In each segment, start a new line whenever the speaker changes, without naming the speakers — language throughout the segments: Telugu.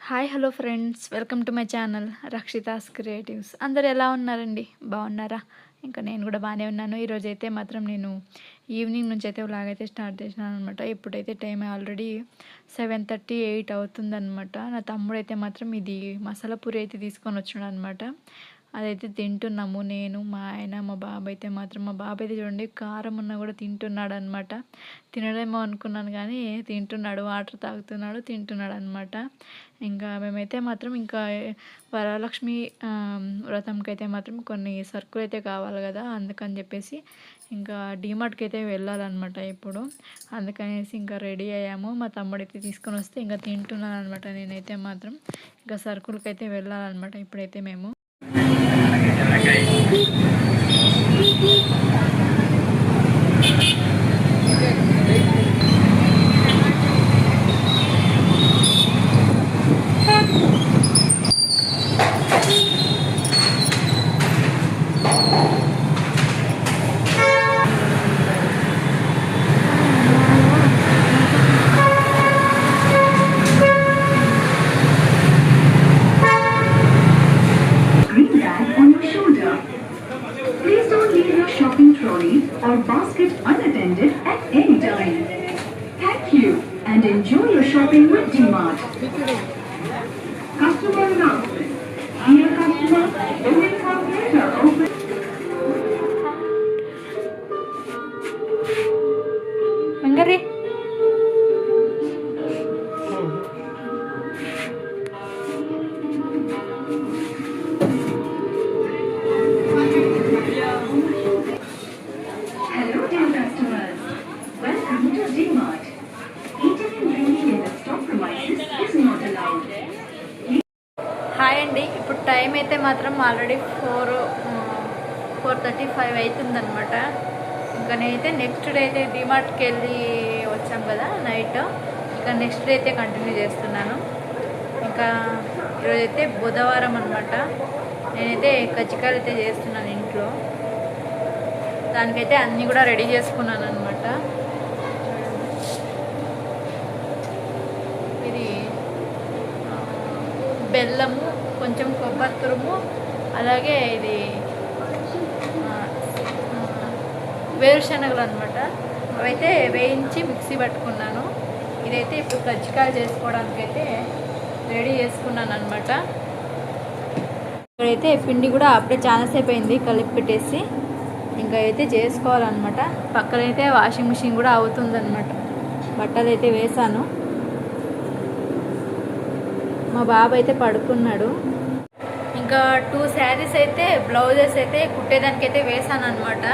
Hi hello friends, welcome to my channel Rakshita's creatives. అందరు ఎలా ఉన్నారండి? బాగున్నారా? ఇంకా నేను కూడా బాగానే ఉన్నాను. ఈరోజైతే మాత్రం నేను ఈవినింగ్ నుంచి అయితే వ్లాగ్ అయితే స్టార్ట్ చేసినాను అనమాట. ఇప్పుడైతే టైం ఆల్రెడీ 7:30, 8 అవుతుందన్నమాట. నా తమ్ముడైతే మాత్రం ఇది మసాలా పూరి అయితే తీసుకొని వచ్చినాడు అనమాట. అదైతే తింటున్నాము. నేను, మా ఆయన, మా బాబు అయితే మాత్రం, మా బాబు అయితే చూడండి కారం ఉన్నా కూడా తింటున్నాడు అనమాట. తినడేమో అనుకున్నాను కానీ తింటున్నాడు, వాటర్ తాగుతున్నాడు, తింటున్నాడు అనమాట. ఇంకా మేమైతే మాత్రం ఇంకా వరలక్ష్మి వ్రతంకి అయితే మాత్రం కొన్ని సరుకులు అయితే కావాలి కదా, అందుకని చెప్పేసి ఇంకా డీమార్ట్కి అయితే వెళ్ళాలన్నమాట ఇప్పుడు. అందుకనేసి ఇంకా రెడీ అయ్యాము. మా తమ్ముడైతే తీసుకొని వస్తే ఇంకా తింటున్నాను అనమాట. నేనైతే మాత్రం ఇంకా సరుకులకి అయితే వెళ్ళాలన్నమాట ఇప్పుడైతే మేము.
Or basket unattended at any time. Thank you and enjoy your shopping with DMart. Customer announcement. Dear customer, billing counters are open.
Mangari.
Hello dear customers. Welcome to DMart. Eating and drinking in the stock premises is not allowed.
Hi అండి. ఇప్పుడు టైం అయితే మాత్రం ఆల్రెడీ 4:35 అవుతుందన్నమాట. ఇంకా నేనైతే నెక్స్ట్ డే అయితే డిమార్ట్కి వెళ్ళి వచ్చాం కదా నైట్. ఇంకా నెక్స్ట్ డే అయితే కంటిన్యూ చేస్తున్నాను. ఇంకా ఈరోజైతే బుధవారం అనమాట. నేనైతే కజ్జికాయలు అయితే చేస్తున్నాను ఇంట్లో. దానికైతే అన్నీ కూడా రెడీ చేసుకున్నాను అనమాట. ఇది బెల్లము, కొంచెం కొబ్బరి తురుము, అలాగే ఇది వేరుశనగలు అనమాట. అవైతే వేయించి మిక్సీ పట్టుకున్నాను. ఇదైతే ఇప్పుడు కజ్జికాయలు చేసుకోవడానికి అయితే రెడీ చేసుకున్నాను అనమాట. ఇక్కడైతే పిండి కూడా అప్పుడే చాలాసేపు అయింది కలిపి పెట్టేసి ఇంకా అయితే చేసుకోవాలన్నమాట. పక్కనైతే వాషింగ్ మిషన్ కూడా అవుతుందన్నమాట. బట్టలు అయితే వేసాను. మా బాబు అయితే పడుకున్నాడు. ఇంకా 2 శారీస్ అయితే బ్లౌజెస్ అయితే కుట్టేదానికి అయితే వేసాను అనమాట.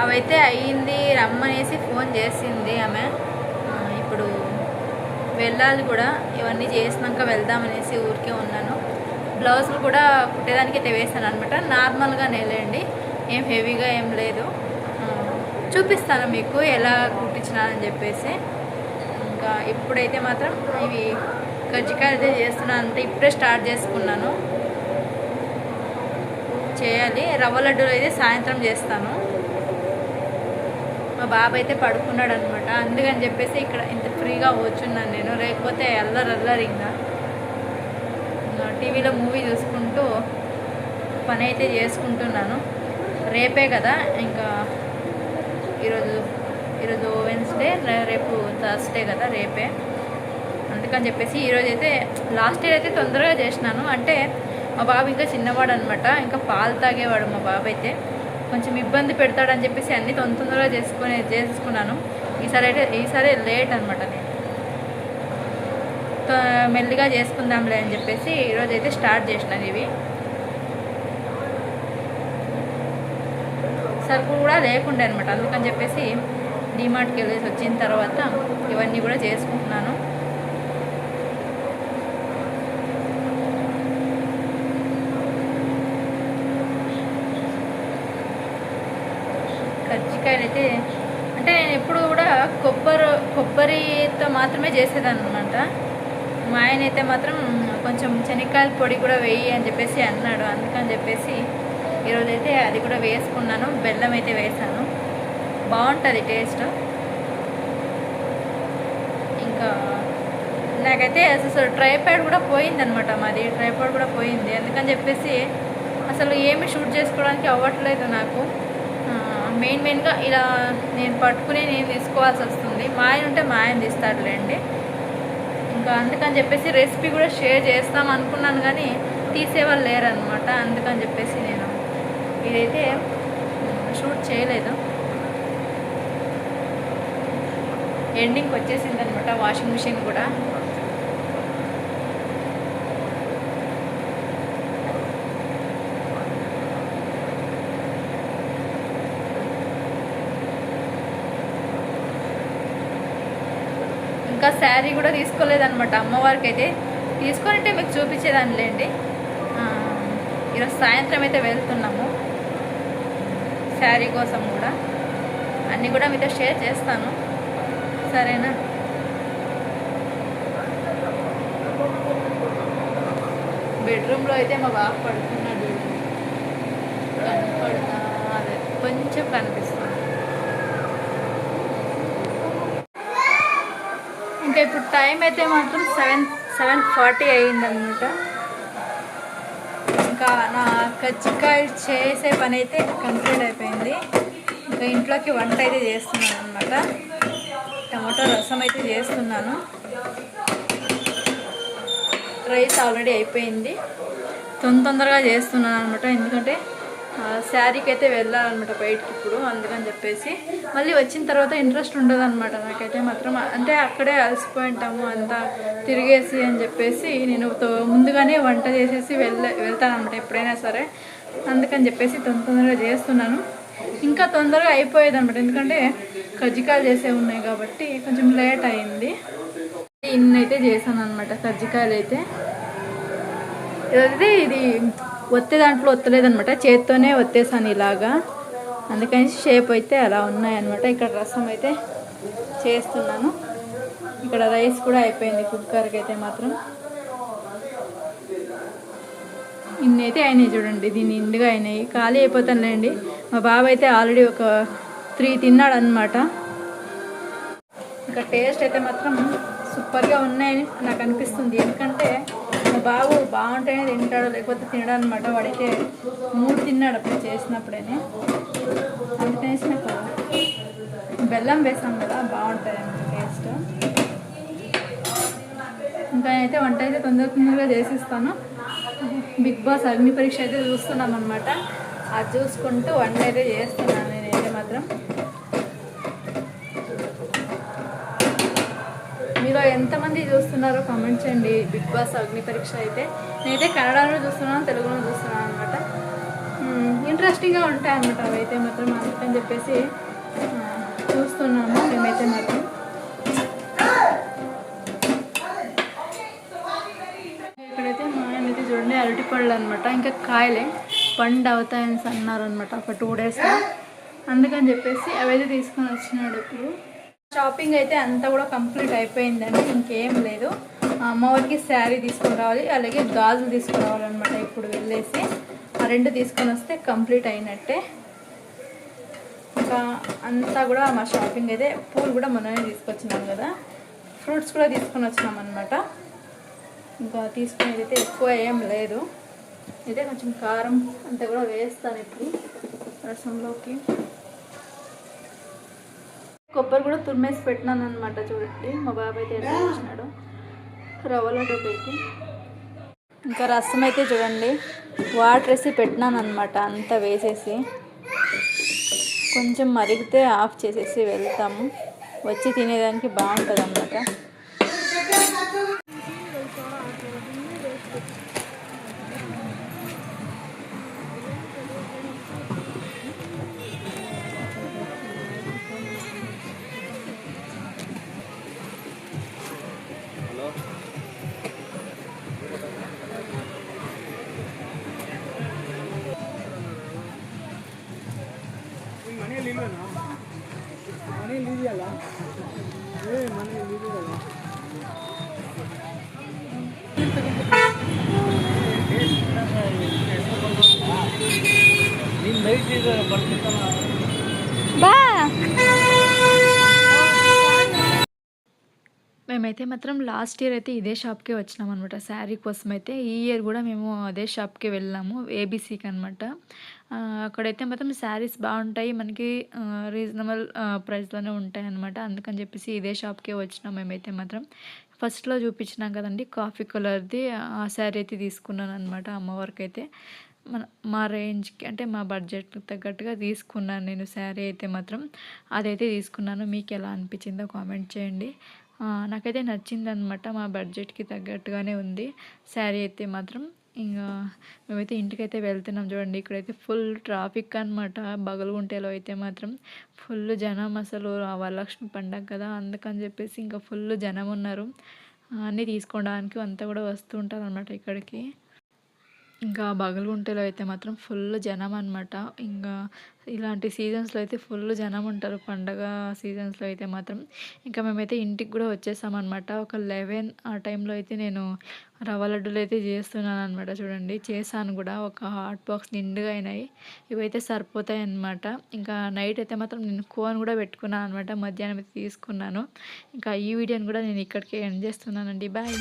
అవైతే అయ్యింది, రమ్మనేసి ఫోన్ చేసింది ఆమె. ఇప్పుడు వెళ్ళాలి కూడా. ఇవన్నీ చేసినాక వెళ్దామనేసి ఊరికే ఉన్నాను. బ్లౌజులు కూడా కుట్టేదానికి అయితే వేసాను అనమాట. నార్మల్గా నేలేండి, ఏం హెవీగా ఏం లేదు. చూపిస్తాను మీకు ఎలా కుట్టించినానని చెప్పేసి. ఇంకా ఇప్పుడైతే మాత్రం ఇవి కజ్జికాయలు అయితే చేస్తున్నాను. అంటే ఇప్పుడే స్టార్ట్ చేసుకున్నాను చేయాలి. రవ్వ లడ్డూలు అయితే సాయంత్రం చేస్తాను. మా బాబు అయితే పడుకున్నాడు అనమాట. అందుకని చెప్పేసి ఇక్కడ ఇంత ఫ్రీగా కూర్చున్నాను నేను. లేకపోతే అల్లరింగా టీవీలో మూవీ చూసుకుంటూ పని అయితే చేసుకుంటున్నాను. రేపే కదా, ఇంకా ఈరోజు వెన్స్డే, రేపు థర్స్డే కదా, రేపే. అందుకని చెప్పేసి ఈరోజు అయితే లాస్ట్ ఇయర్ అయితే తొందరగా చేసినాను. అంటే మా బాబు ఇంకా చిన్నవాడు అనమాట, ఇంకా పాలు తాగేవాడు. మా బాబు అయితే కొంచెం ఇబ్బంది పెడతాడని చెప్పేసి అన్నీ తొందరగా చేసుకున్నాను. ఈసారి లేట్ అనమాట. నేను మెల్లిగా చేసుకుందాంలే అని చెప్పేసి ఈరోజు అయితే స్టార్ట్ చేసినాను. ఇవి సరుకులు కూడా లేకుండే అనమాట. అందుకని చెప్పేసి డీమార్ట్కి వెళ్ళేసి వచ్చిన తర్వాత ఇవన్నీ కూడా చేసుకుంటున్నాను. కజ్జికాయలు అయితే అంటే నేను ఎప్పుడు కూడా కొబ్బరితో మాత్రమే చేసేదాన్ని అనమాట. మా ఆయన అయితే మాత్రం కొంచెం శనక్కాయల పొడి కూడా వేయి అని చెప్పేసి అన్నాడు. అందుకని చెప్పేసి ఈరోజైతే అది కూడా వేసుకున్నాను. బెల్లం అయితే వేసాను, బాగుంటుంది టేస్ట్. ఇంకా నాకైతే అసలు ట్రైపాడ్ కూడా పోయిందనమాట, మాది ట్రైపాడ్ కూడా పోయింది. అందుకని చెప్పేసి అసలు ఏమి షూట్ చేసుకోవడానికి అవ్వట్లేదు నాకు. మెయిన్గా ఇలా నేను పట్టుకుని నేను తీసుకోవాల్సి వస్తుంది. మా ఆయన ఉంటే మా ఆయన తీస్తాడులేండి. ఇంకా అందుకని చెప్పేసి రెసిపీ కూడా షేర్ చేస్తాం అనుకున్నాను, కానీ తీసేవాళ్ళు లేరనమాట. అందుకని చెప్పేసి నేను ఇదైతే షూట్ చేయలేదు. ఎండింగ్కి వచ్చేసింది అనమాట వాషింగ్ మిషన్ కూడా. ఇంకా శారీ కూడా తీసుకోలేదనమాట అమ్మవారికి. అయితే తీసుకొని మీకు చూపించేదానిలేండి. ఈరోజు సాయంత్రం అయితే వెళ్తున్నాము శారీ కోసం కూడా. అన్నీ కూడా మీతో షేర్ చేస్తాను, సరేనా? బెడ్రూమ్లో అయితే మా బాబు పడుతున్నాడు, కనపడుతా అదే కొంచెం కనిపిస్తుంది. ఇంకా ఇప్పుడు టైం అయితే మాత్రం 7:40 అయ్యిందనమాట. ఇంకా నా కజ్జికాయలు చేసే పని అయితే కంప్లీట్ అయిపోయింది. ఇంకా ఇంట్లోకి వంట అయితే చేస్తున్నాను అనమాట. టమాటో రసం అయితే చేస్తున్నాను. రైస్ ఆల్రెడీ అయిపోయింది. తొందరగా చేస్తున్నాను అనమాట, ఎందుకంటే శారీకి అయితే వెళ్ళాలన్నమాట బయటికి ఇప్పుడు. అందుకని చెప్పేసి మళ్ళీ వచ్చిన తర్వాత ఇంట్రెస్ట్ ఉండదు అనమాట నాకైతే మాత్రం. అంటే అక్కడే అలసిపోయి ఉంటాము అంతా తిరిగేసి అని చెప్పేసి నేను ముందుగానే వంట చేసేసి వెళ్తానమాట ఎప్పుడైనా సరే. అందుకని చెప్పేసి తొందరగా చేస్తున్నాను. ఇంకా తొందరగా అయిపోయేది అనమాట, ఎందుకంటే కజ్జికాయలు చేసే ఉన్నాయి కాబట్టి కొంచెం లేట్ అయింది. ఇన్నైతే చేశాను అనమాట కజ్జికాయలు అయితే. ఇది ఒత్తే దాంట్లో ఒత్తలేదనమాట, చేత్తోనే ఒత్తేసాను ఇలాగా. అందుకని షేప్ అయితే అలా ఉన్నాయన్నమాట. ఇక్కడ రసం అయితే చేస్తున్నాను. ఇక్కడ రైస్ కూడా అయిపోయింది కుక్కర్కి అయితే మాత్రం. ఇన్నైతే అయినాయి చూడండి, దీన్ని నిండుగా అయినాయి. ఖాళీ అయిపోతానులేండి. మా బాబు అయితే ఆల్రెడీ ఒక 3 తిన్నాడు అనమాట. ఇంకా టేస్ట్ అయితే మాత్రం సూపర్గా ఉన్నాయని నాకు అనిపిస్తుంది, ఎందుకంటే మా బాబు బాగుంటేనే తింటాడు, లేకపోతే తినడు అనమాట. వాడైతే 3 తిన్నాడు అప్పుడు చేసినప్పుడేనే. అందుకనేసి నాకు బెల్లం వేసాం కదా, బాగుంటుంది అన్నమాట టేస్ట్. ఇంకా అయితే వంట అయితే తొందరగా చేసిస్తాను. బిగ్ బాస్ అగ్ని పరీక్ష అయితే చూస్తున్నాం అనమాట. అది చూసుకుంటూ వంట అయితే చేస్తున్నాను నేనైతే మాత్రం. మీరు ఎంతమంది చూస్తున్నారో కామెంట్ చేయండి బిగ్ బాస్ అగ్ని పరీక్ష అయితే. నేనైతే కన్నడలో చూస్తున్నాను, తెలుగులో చూస్తున్నాను అనమాట. ఇంట్రెస్టింగ్గా ఉంటాయి అన్నమాట అవైతే మాత్రం. అందుకని చెప్పేసి చూస్తున్నాము మేమైతే మాత్రం. ఇక్కడైతే మా ఆయన అయితే చూడండి అరటిపళ్ళు అనమాట, ఇంకా కాయలే పండు అవుతాయని అన్నారనమాట ఒక 2 డేస్లో. అందుకని చెప్పేసి అవైతే తీసుకొని వచ్చినాడు. ఇప్పుడు షాపింగ్ అయితే అంతా కూడా కంప్లీట్ అయిపోయిందండి, ఇంకేం లేదు. అమ్మవారికి శారీ తీసుకొని రావాలి, అలాగే గాజులు తీసుకురావాలన్నమాట. ఇప్పుడు వెళ్ళేసి ఆ 2 తీసుకొని వస్తే కంప్లీట్ అయినట్టే. ఇంకా అంతా కూడా మా షాపింగ్ అయితే. పూలు కూడా మొన్ననే తీసుకొచ్చినాం కదా, ఫ్రూట్స్ కూడా తీసుకొని వచ్చినాం అనమాట. ఇంకా తీసుకునేది అయితే ఎక్కువ ఏం లేదు. అయితే కొంచెం కారం అంతా కూడా వేస్తాను ఇప్పుడు రసంలోకి. కొబ్బరి కూడా తురిమేసి పెట్టినాను అనమాట. చూడండి మా బాబాయ్ అయితే ఎట్లా చేసినాడు రవ్వల పెట్టి. ఇంకా రసం అయితే చూడండి వాటర్ వేసి పెట్టినాను అనమాట, అంతా వేసేసి. కొంచెం మరిగితే ఆఫ్ చేసేసి వెళ్తాము. వచ్చి తినేదానికి బాగుంటుంది అన్నమాట. మేమైతే మాత్రం లాస్ట్ ఇయర్ అయితే ఇదే షాప్‌కే వచ్చినామనమాట శారీ కోసమైతే. ఈ ఇయర్ గూడా మేము అదే షాప్‌కే వెళ్ళాము. ఏబీసీకి అనమాట. అక్కడైతే మాత్రం శారీస్ బావుంటాయి. మనకి రీజనబుల్ ప్రైస్‌లోనే ఉంటాయనమాట. అందుకని జెప్పేసి ఇదే షాప్‌కే వచ్చినాం మేమైతే మాత్రం. ఫస్ట్‌లో చూపించినాం కదండీ! కాఫీ కలర్‌ది ఆ శారీ అయితే తీసుకున్నాననమాట అమ్మవారికైతే. మన మా రేంజ్‌కి అంటే మా బడ్జెట్‌కి తగ్గట్టుగా తీసుకున్నాను నేను శారీ అయితే మాత్రం. అదైతే తీసుకున్నాను. మీకెలా అనిపించిందో కామెంట్ చేయండి. నాకైతే నచ్చిందనమాట. మా బడ్జెట్‌కి తగ్గట్టుగానే ఉంది శారీ అయితే మాత్రం. ఇంగా మేమైతే ఇంటికైతే వెళ్తున్నాం చూడండి. ఇక్కడైతే ఫుల్ ట్రాఫిక్ అనమాట. బగల్గుంటేలో అయితే మాత్రం ఫుల్ జనం అసలు. వరలక్ష్మి పండగ కదా! అందుకని చెప్పేసి ఇంకా ఫుల్ జనం ఉన్నారు. అన్నీ తీసుకోవడానికి అంతా కూడా వస్తూ ఉంటారనమాట ఇక్కడికి. ఇంకా బగల్గుంటేలో అయితే మాత్రం ఫుల్ జనం అనమాట. ఇంగా ఇలాంటి సీజన్స్‌లో అయితే ఫుల్ జనం ఉంటారు. పండగ సీజన్స్‌లో అయితే మాత్రం. ఇంకా మేమైతే ఇంటికి గూడా వచ్చేసామనమాట. ఒక 11 ఆ టైంలో అయితే నేను రవ్వ లడ్డూలైతే చేస్తున్నాననమాట చూడండి. చేశాను గూడా. ఒక హాట్ బాక్స్ నిండుగా అయినాయి. ఇవైతే సరిపోతాయన్నమాట. ఇంకా నైట్ అయితే మాత్రం నేను కోన్ గూడా పెట్టుకున్నాననమాట. మధ్యాహ్నం అయితే తీసుకున్నాను. ఇంకా ఈ వీడియోని గూడా నేను ఇక్కడికే ఎండ్ చేస్తున్నానండి. బాయ్.